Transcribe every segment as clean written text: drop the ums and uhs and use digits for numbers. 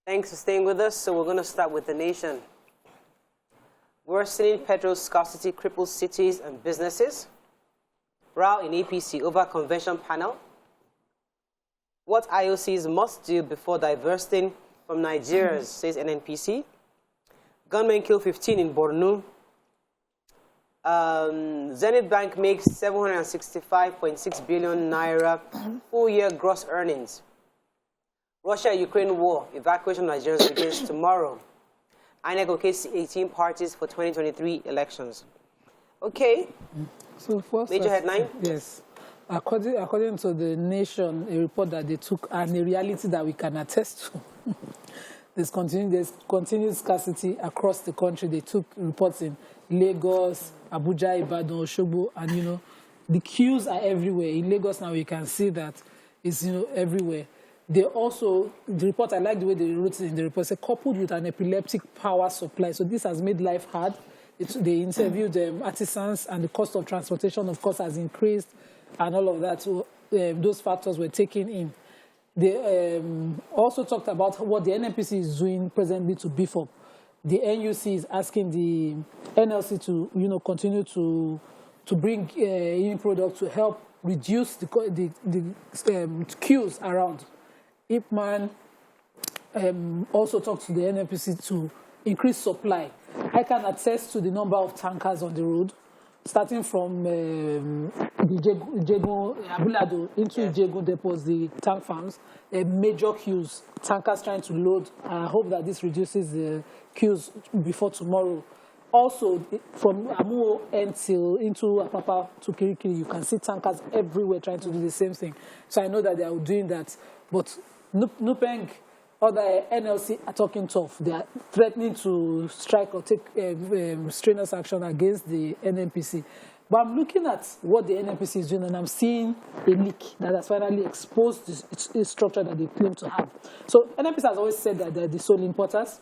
Thanks for staying with us. So we're going to start with the nation. Worsening petrol scarcity cripples cities and businesses. Row in APC over convention panel. What IOCs must do before divesting from Nigerians, says NNPC. Gunmen kill 15 in Borno. Zenith Bank makes 765.6 billion naira full-year gross earnings. Russia-Ukraine war, evacuation of Nigerians begins tomorrow. INEC locates 18 parties for 2023 elections. Okay. So first, major headline? Yes. According to the Nation, a report that they took, and a reality that we can attest to, there's continued scarcity across the country. They took reports in Lagos, Abuja, Ibadan, Osogbo, and, the queues are everywhere. In Lagos now, you can see that it's, everywhere. They also, the report, I like the way they wrote it in the report, said coupled with an epileptic power supply. So this has made life hard. They interviewed artisans, and the cost of transportation, of course, has increased, and all of that. So those factors were taken in. They also talked about what the NNPC is doing presently to beef up. The NUC is asking the NLC to, continue to bring in products to help reduce the queues around. Ipman also talked to the NNPC to increase supply. I can attest to the number of tankers on the road, starting from the Abulado into Ijegu depots, the tank farms, major queues, tankers trying to load. I hope that this reduces the queues before tomorrow. Also, from Amuo until into Apapa to Kirikiri, you can see tankers everywhere trying to do the same thing. So I know that they are doing that. But Nupeng, other NLC are talking tough. They are threatening to strike or take strenuous action against the NNPC. But I'm looking at what the NNPC is doing, and I'm seeing a leak that has finally exposed this structure that they claim to have. So NNPC has always said that they're the sole importers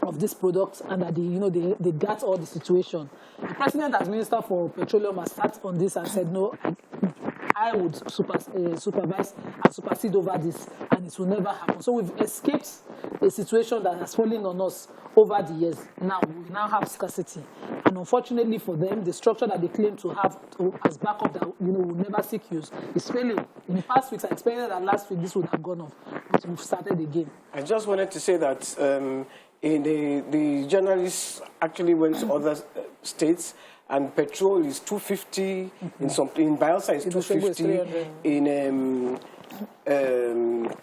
of this product, and that they got all the situation. The president, as Minister for Petroleum, has sat on this and said, no, I would supervise and supersede over this, and it will never happen. So we've escaped a situation that has fallen on us over the years. Now, we now have scarcity. And unfortunately for them, the structure that they claim to have as backup that will never seek use is failing. In the past weeks, I expected that last week this would have gone off, but we've started again. I just wanted to say that the journalists actually went to other states, and petrol is 250 in Bayelsa is 250 in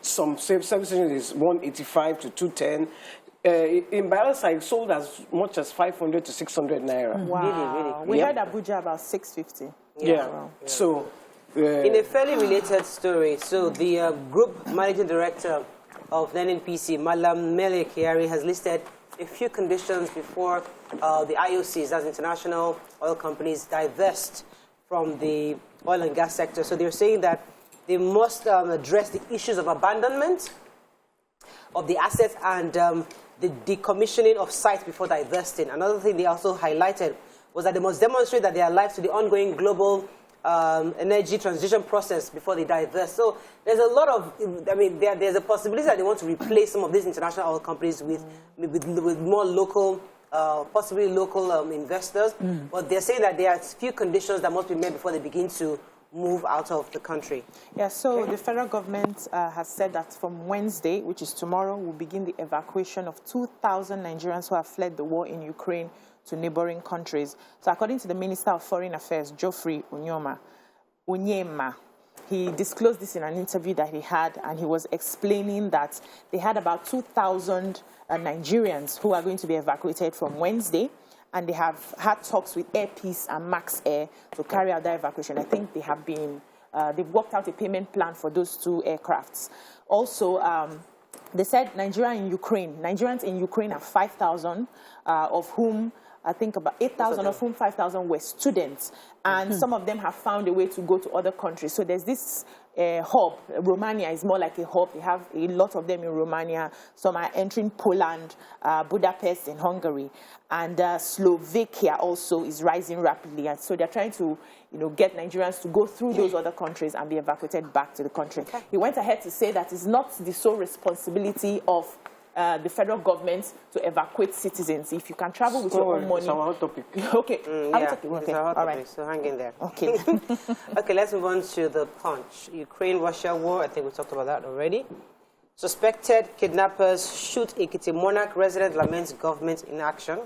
some service stations is 185 to 210. In Bayelsa, it's sold as much as 500 to 600 naira. Wow. Really. We heard Abuja about 650. Yeah. Wow. So, in a fairly related story, so the group managing director of the NNPC, Malam Mele Kiari, has listed a few conditions before the IOCs, as international oil companies, divest from the oil and gas sector. So they're saying that they must address the issues of abandonment of the assets and the decommissioning of sites before divesting. Another thing they also highlighted was that they must demonstrate that they are alive to the ongoing global energy transition process before they divest. So there's a lot of, there's a possibility that they want to replace some of these international oil companies with more local, possibly local investors. But they're saying that there are a few conditions that must be met before they begin to move out of the country. Yeah, so the federal government has said that from Wednesday, which is tomorrow, will begin the evacuation of 2,000 Nigerians who have fled the war in Ukraine to neighboring countries. So according to the Minister of Foreign Affairs, Geoffrey Onyema, he disclosed this in an interview that he had, and he was explaining that they had about 2,000 Nigerians who are going to be evacuated from Wednesday, and they have had talks with Air Peace and Max Air to carry out that evacuation. I think they have been, they've worked out a payment plan for those two aircrafts. Also, they said Nigerians in Ukraine are 5,000, of whom I think about 8,000 of whom 5,000 were students, and some of them have found a way to go to other countries. So there's this hub. Romania is more like a hub. They have a lot of them in Romania. Some are entering Poland, Budapest in Hungary, and Slovakia also is rising rapidly. And so they're trying to, get Nigerians to go through those other countries and be evacuated back to the country. Okay. He went ahead to say that it's not the sole responsibility of the federal government to evacuate citizens. If you can travel with your own money. It's our topic. Okay. Yeah, okay. it's our All topic, right. so hang in there. Okay. Okay, let's move on to the Punch. Ukraine-Russia war, I think we talked about that already. Suspected kidnappers shoot Ekiti monarch resident laments government inaction.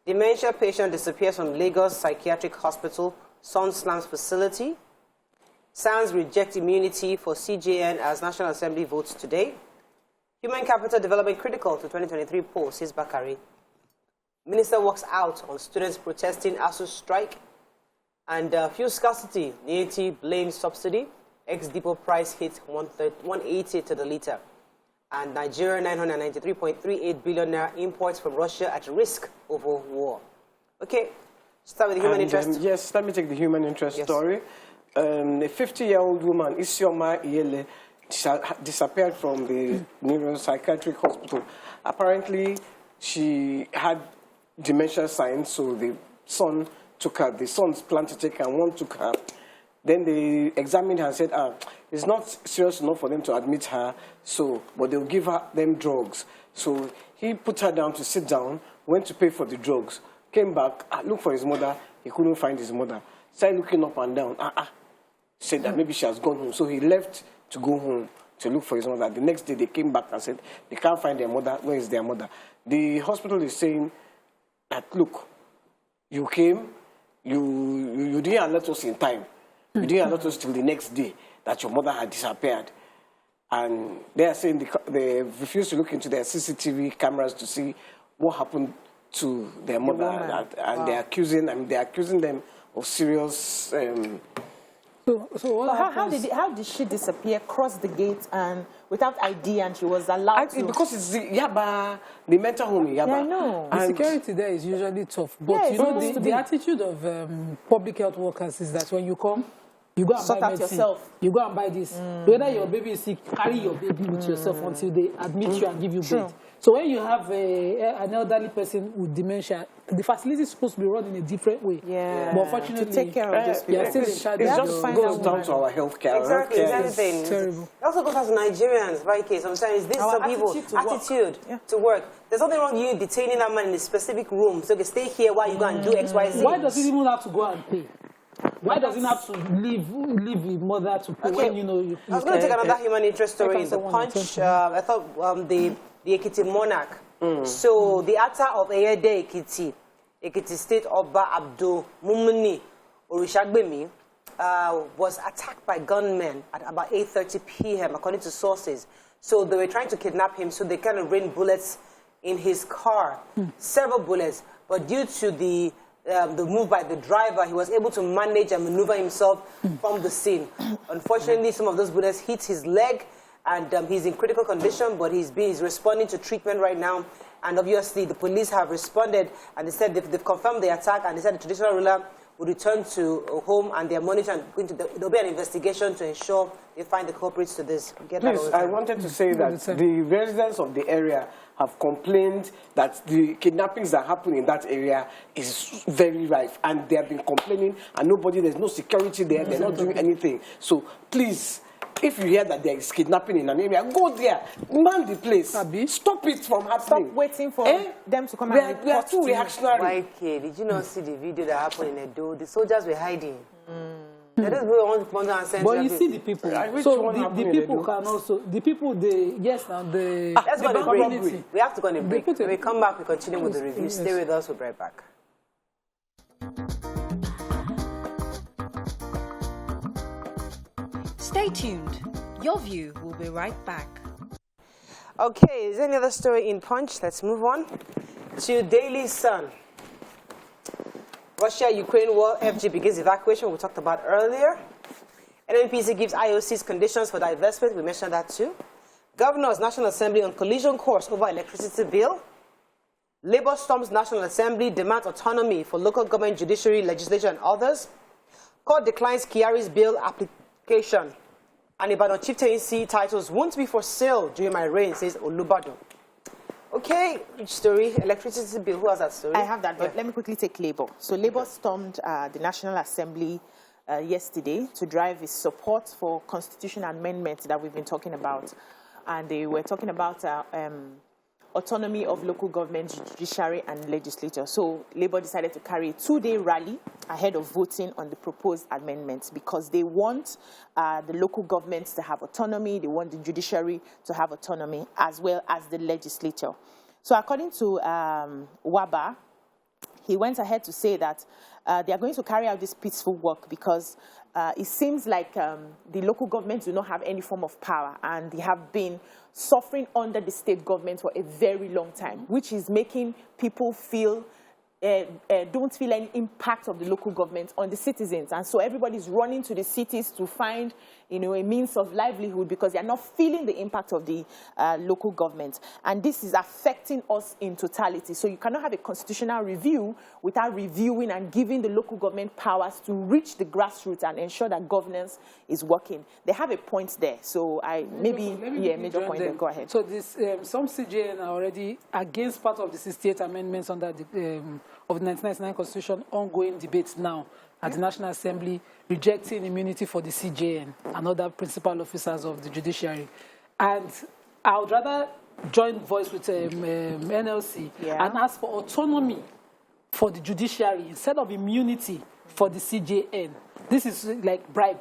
Dementia patient disappears from Lagos Psychiatric Hospital, Sun Slams facility. SANS reject immunity for CJN as National Assembly votes today. Human capital development critical to 2023 poll, says Bakari. Minister walks out on students protesting ASUU strike. And fuel scarcity, Unity blames subsidy. Ex-depot price hit 180 to the litre. And Nigeria 993.38 billion naira imports from Russia at risk over war. Okay, start with the human interest. Yes, let me take the human interest story. A 50-year-old woman, Isioma Iyele, disappeared from the neuropsychiatric hospital. Apparently, she had dementia signs, so the son took her. The son's planned to take her, and one took her. Then they examined her and said, it's not serious enough for them to admit her, but they'll give them drugs. So he put her down to sit down, went to pay for the drugs, came back, looked for his mother. He couldn't find his mother. Started looking up and down. Said that maybe she has gone home. So he left to go home to look for his mother. The next day they came back and said they can't find their mother. Where is their mother? The hospital is saying that, look, you came, you didn't alert us in time. You didn't alert us till the next day that your mother had disappeared. And they are saying they refused to look into their CCTV cameras to see what happened to their mother. And they're accusing them of serious... how did she disappear, cross the gate, and without ID, and she was allowed to? Because it's the Yaba, the mental home in Yaba. Yeah, I know. The security there is usually tough. But you know, the attitude of public health workers is that when you come, you go and sort buy out medicine. yourself. You go and buy this. Whether your baby is sick, carry your baby with yourself until they admit you and give you bed. So when you have an elderly person with dementia, the facility is supposed to be run in a different way. Yeah. But unfortunately, to take care of those people. still in charge. It just goes down to our healthcare. Exactly, everything. It's terrible. It also goes as Nigerians, Vike. Sometimes this Our some people attitude to work. There's nothing wrong with you detaining that man in a specific room. So they stay here while you go and do X, Y, Z. Why does he even have to go and pay? Why does he have to leave his mother to pay when you know you... I was going to take another human interest story in the Punch. I thought the Ekiti monarch. So the Ata of Eyede Ekiti, Ekiti State Oba Abdul Mumuni Orishagbemi, was attacked by gunmen at about 8:30 p.m. according to sources. So they were trying to kidnap him, so they kind of rained bullets in his car, several bullets. But due to the move by the driver, he was able to manage and maneuver himself from the scene. Unfortunately, some of those bullets hit his leg, and he's in critical condition, but he's responding to treatment right now. And obviously, the police have responded, and they said they've confirmed the attack, and they said the traditional ruler will return to home, and they're monitoring. There'll be an investigation to ensure they find the culprits to this. Please, I wanted to say that the residents of the area have complained that the kidnappings that happen in that area is very rife, and they have been complaining, and there's no security there, they're not doing anything. So please, if you hear that there is kidnapping in an area, go there, man the place, stop it from happening. Stop waiting for them to come and report. We are too reactionary. YK, did you not see the video that happened in Edo? The soldiers were hiding. They don't go on and send. But you see the people. So the people can also, the people, let's go on a break. We have to go on a break. When we come back, we continue with the review. Stay with us, we'll be right back. Stay tuned. Your view will be right back. Okay, is there any other story in Punch? Let's move on to Daily Sun. Russia-Ukraine war, FG begins evacuation, we talked about earlier. NNPC gives IOCs conditions for divestment, we mentioned that too. Governor's National Assembly on collision course over electricity bill. Labour storms National Assembly, demands autonomy for local government, judiciary, legislature and others. Court declines Kyari's bill application. And Ibadan chieftaincy titles won't be for sale during my reign, says Olubado. Okay, which story? Electricity bill, who has that story? I have that, but let me quickly take Labour. So Labour stormed the National Assembly yesterday to drive its support for constitutional amendments that we've been talking about. and they were talking about autonomy of local government, judiciary, and legislature. So Labour decided to carry a 2-day rally ahead of voting on the proposed amendments because they want the local governments to have autonomy, they want the judiciary to have autonomy, as well as the legislature. So according to Waba, he went ahead to say that they are going to carry out this peaceful work because it seems like the local governments do not have any form of power, and they have been suffering under the state government for a very long time, which is making people feel don't feel any impact of the local government on the citizens. And so everybody's running to the cities to find, a means of livelihood because they are not feeling the impact of the local government. And this is affecting us in totality. So you cannot have a constitutional review without reviewing and giving the local government powers to reach the grassroots and ensure that governance is working. They have a point there. So major point there. Go ahead. So this, some CJN are already against part of the 68 amendments under the of the 1999 Constitution, ongoing debates now at the National Assembly, rejecting immunity for the CJN and other principal officers of the judiciary. And I would rather join voice with NLC and ask for autonomy for the judiciary instead of immunity for the CJN. This is like bribe.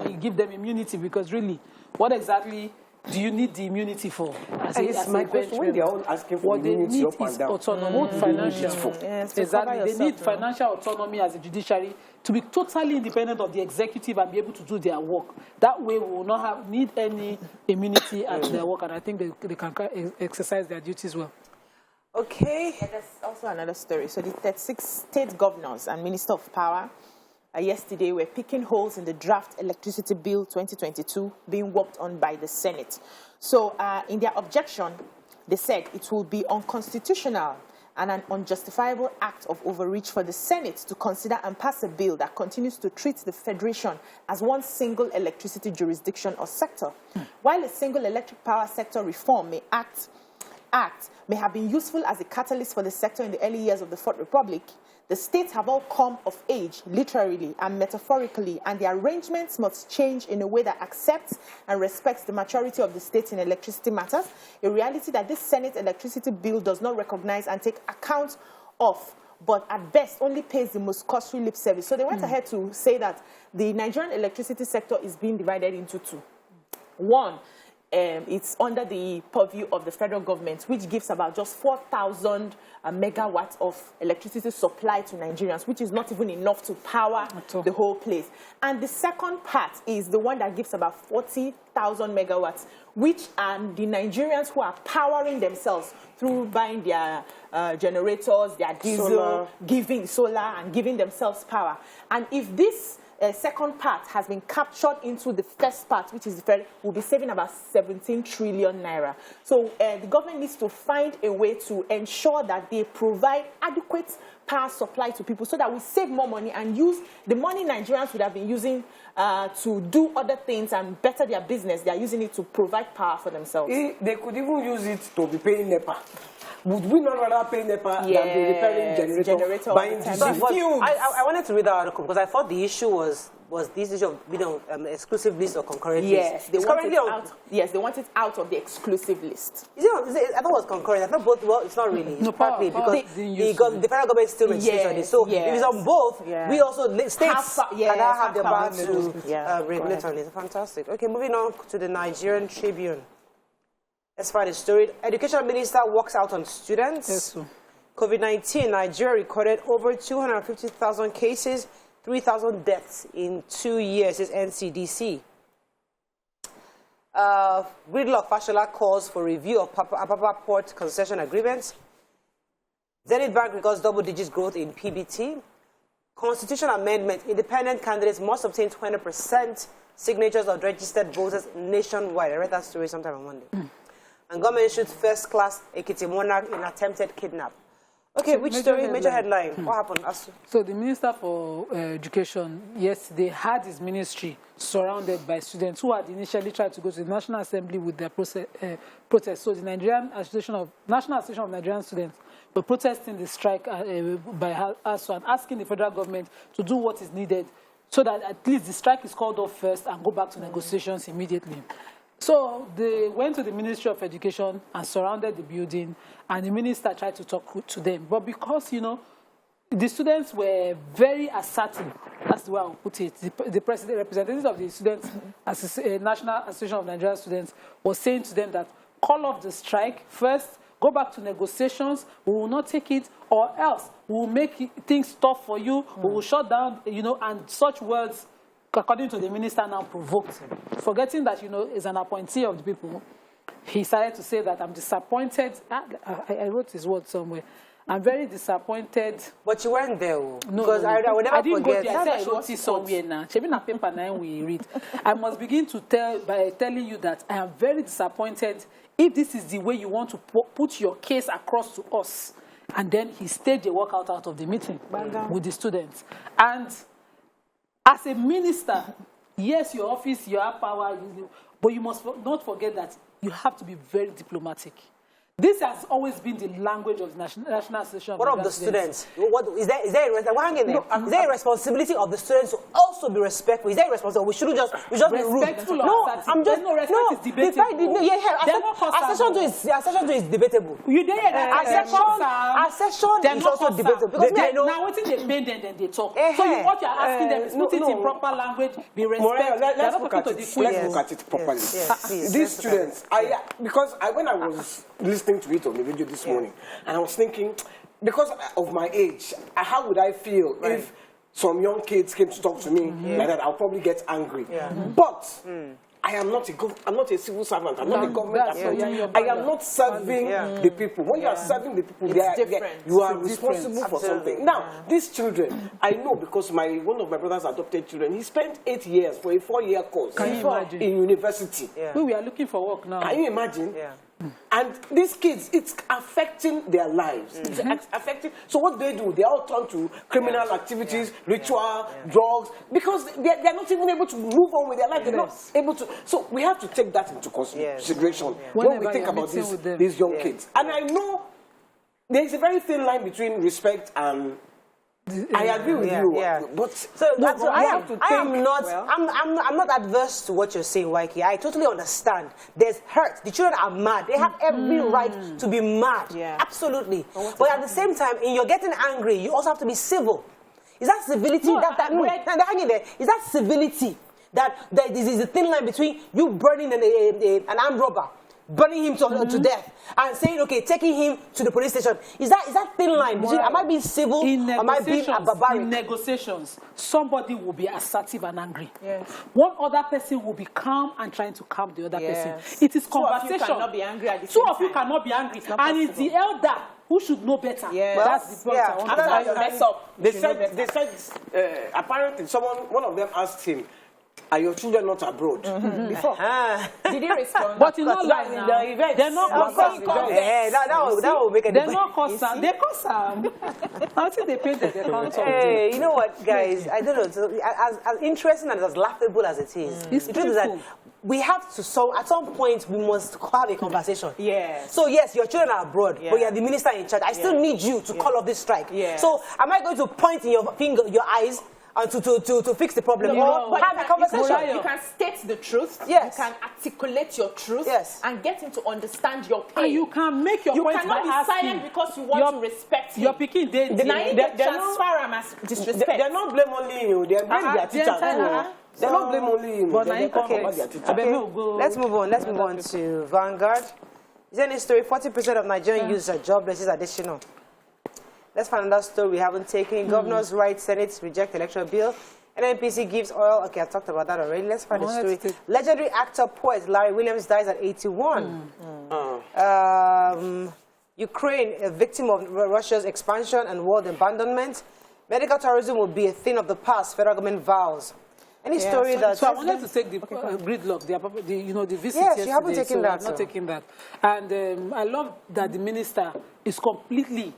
You give them immunity because really, what exactly do you need the immunity for? As my question, when they are all asking for immunity up and down, autonomy, financial. Exactly. They need financial autonomy as a judiciary to be totally independent of the executive and be able to do their work. That way, we will not need any immunity at their work, and I think they can exercise their duties well. Okay. There's also another story. So the 36 state governors and Minister of Power yesterday were picking holes in the draft electricity bill 2022 being worked on by the Senate. So in their objection, they said it will be unconstitutional and an unjustifiable act of overreach for the Senate to consider and pass a bill that continues to treat the Federation as one single electricity jurisdiction or sector. While a single electric power sector reform may have been useful as a catalyst for the sector in the early years of the Fourth Republic, the states have all come of age, literally and metaphorically, and the arrangements must change in a way that accepts and respects the maturity of the states in electricity matters, a reality that this Senate electricity bill does not recognize and take account of, but at best only pays the most costly lip service. So they went ahead to say that the Nigerian electricity sector is being divided into two. One, it's under the purview of the federal government, which gives about just 4,000 megawatts of electricity supply to Nigerians, which is not even enough to power the whole place. And the second part is the one that gives about 40,000 megawatts, which are the Nigerians who are powering themselves through buying their generators, their diesel, giving solar, and giving themselves power. And if this second part has been captured into the first part, which is the federal, will be saving about 17 trillion naira. So the government needs to find a way to ensure that they provide adequate power supply to people so that we save more money and use the money Nigerians would have been using to do other things and better their business. They are using it to provide power for themselves. They could even use it to be paying NEPA. Would we not rather pay NEPA than be repairing generator buying diesel? I wanted to read the article because I thought the issue was this issue of exclusive list or concurrent list. They want it out of the exclusive list. I thought it was concurrent. I thought both. Well, it's not really. It's partly because the federal government still registrates on it. So if it's on both, we also states can now have the power to regulate on it. Fantastic. Okay, moving on to the Nigerian Tribune. Let's find the story. Education Minister walks out on students. Yes, COVID-19, Nigeria recorded over 250,000 cases, 3,000 deaths in 2 years, is NCDC. Gridlock Fashola calls for review of Apapa Port concession agreements. Zenith Bank records double-digit growth in PBT. Constitution amendment, independent candidates must obtain 20% signatures of registered voters nationwide. I read that story sometime on Monday. And government issued first-class Ekiti monarch in attempted kidnap. Okay, so which story, major headline? What happened? So the Minister for Education yesterday had his ministry surrounded by students who had initially tried to go to the National Assembly with their protest. So the National Association of Nigerian Students were protesting the strike by ASUU and asking the federal government to do what is needed so that at least the strike is called off first and go back to negotiations immediately. So they went to the Ministry of Education and surrounded the building, and the minister tried to talk to them. But because, you know, the students were very assertive, that's the way I would put it. The president, representatives of the students, National Association of Nigerian Students, was saying to them that call off the strike first, go back to negotiations, we will not take it, or else we will make things tough for you, we will shut down, you know, and such words, according to the minister, now provoked him. Forgetting that, you know, is an appointee of the people, he started to say that I'm disappointed. I wrote his words somewhere. I'm very disappointed. But you weren't there. No, because no. I would never I didn't forget. go there. I wrote it somewhere now. Chebina paper 9 we read. I must begin to tell by telling you that I am very disappointed if this is the way you want to put your case across to us. And then he staged a walkout out of the meeting with the students. And as a minister, yes, your office, you have power, but you must not forget that you have to be very diplomatic. This has always been the language of the National Association of What of the students? What, is there a responsibility of the students to also be respectful? Is there a responsibility? We shouldn't just be rude. Respectful. No, I'm just no respect is debatable. Accession to is debatable. You there? Accession is also debatable. Because now what they pain them, then they talk. So what you're asking them is put it in proper language, be respectful. Let's look at it properly. These students, because when I was listening to it on the radio this morning, and I was thinking, because of my age, how would I feel if some young kids came to talk to me like that? I'll probably get angry. But I am not a civil servant. I'm not a government servant. I am not serving the people. When you are serving the people, you are responsible for something. Now, these children, I know because one of my brother's adopted children, he spent 8 years for a 4-year course in university. We are looking for work now. Can you imagine? And these kids, it's affecting their lives. It's affecting. So what they do, they all turn to criminal activities, ritual, drugs, because they're not even able to move on with their life. They're not able to. So we have to take that into consideration when we think about these young kids. And I know there is a very thin line between respect and. I agree with you, but I'm not adverse to what you're saying, Waiki. I totally understand. There's hurt. The children are mad. They have every right to be mad. Absolutely. But at the same time, in your getting angry, you also have to be civil. Is that civility? Is that civility? That this is a thin line between you burning an armed robber, burning him to death, and saying, okay, taking him to the police station. Is that thin line between, am I being civil or am I being a barbaric? In negotiations, somebody will be assertive and angry. One other person will be calm and trying to calm the other person. It is conversation. Two of you cannot be angry at the same time. Two of you cannot be angry. And it's the elder who should know better. That's the point I want to say. They said, apparently, one of them asked him, are your children not abroad? Before. Did he respond? But in not like now, the events. They're not that will make a difference. They're not cause they cause I think they painted the account. Hey, you know what, guys? I don't know. So, as interesting and as laughable as it is, the truth is that we have to, so at some point, we must have a conversation. So, yes, your children are abroad, but you're the minister in charge. I still need you to call off this strike. So, am I going to point in your finger, your eyes, and to fix the problem? Or have a conversation. You can state the truth. You can articulate your truth. And get him to understand your pain. And you can make your point. You cannot be silent because you want to respect him. You're picking they transfer him as disrespect. They're not blame only you. They're blame their teachers. They're not blame only you. Let's move on. Let's move on to Vanguard. Is there any story? 40% of Nigerian youths are jobless. Is additional. Let's find another story we haven't taken. Governors' rights, Senate reject electoral bill. NNPC gives oil. Okay, I've talked about that already. Let's find the story. Legendary actor, poet Larry Williams dies at 81. Ukraine, a victim of Russia's expansion and world abandonment. Medical tourism will be a thing of the past, federal government vows. Any story that... So I wanted to take the gridlock, the visit yesterday. Yes, you haven't taken that. I'm not taking that. And I love that the minister is completely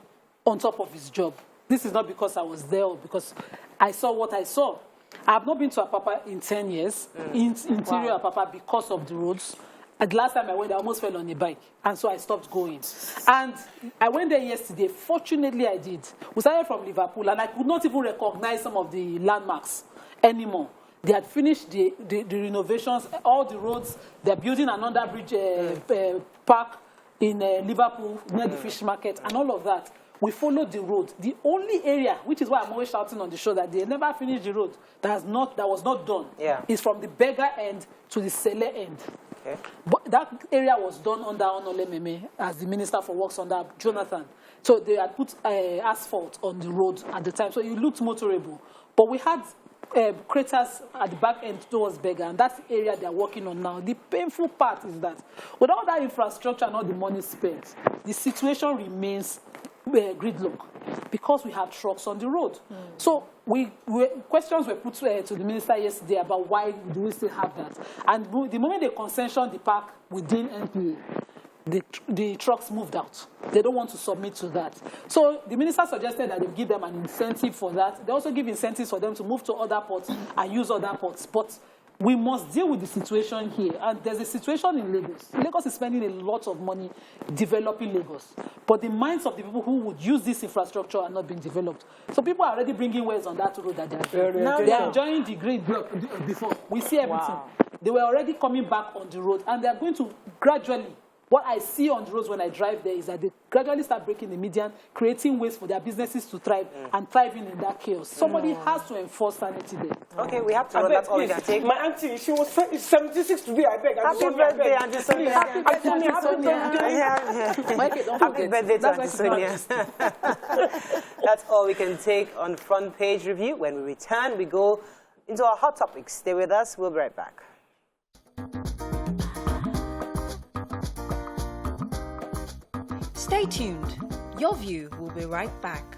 on top of his job. This is not because I was there or because I saw what I saw. I have not been to Apapa in 10 years, interior Apapa, because of the roads. And the last time I went, I almost fell on a bike, and so I stopped going. And I went there yesterday. Fortunately, I did. We started from Liverpool, and I could not even recognize some of the landmarks anymore. They had finished the renovations, all the roads. They're building an underbridge park in Liverpool near the fish market and all of that. We followed the road. The only area, which is why I'm always shouting on the show that they never finished the road, that was not done, is from the beggar end to the seller end. Okay. But that area was done under Onolememe as the Minister for Works under Jonathan. So they had put asphalt on the road at the time, so it looked motorable. But we had craters at the back end towards Beggar, and that's the area they're working on now. The painful part is that with all that infrastructure and all the money spent, the situation remains gridlock because we have trucks on the road. So questions were put to the minister yesterday about why do we still have that. And the moment they concessioned the park within NPA, the trucks moved out. They don't want to submit to that. So the minister suggested that they give them an incentive for that. They also give incentives for them to move to other ports and use other ports. But we must deal with the situation here. And there's a situation in Lagos. Lagos is spending a lot of money developing Lagos. But the minds of the people who would use this infrastructure are not being developed. So people are already bringing wares on that road that they are doing. They are enjoying the great block before. We see everything. Wow. They were already coming back on the road. And they are going to gradually, what I see on the roads when I drive there is that they gradually start breaking the median, creating ways for their businesses to thrive and thriving in that chaos. Somebody has to enforce sanity there. Okay, we have to run. That's all we can take. My auntie, she was 76 today, I beg. Happy birthday, Auntie Sonia. Happy birthday to Auntie Sonia. That's all we can take on Front Page Review. When we return, we go into our hot topics. Stay with us. We'll be right back. Stay tuned. Your View will be right back.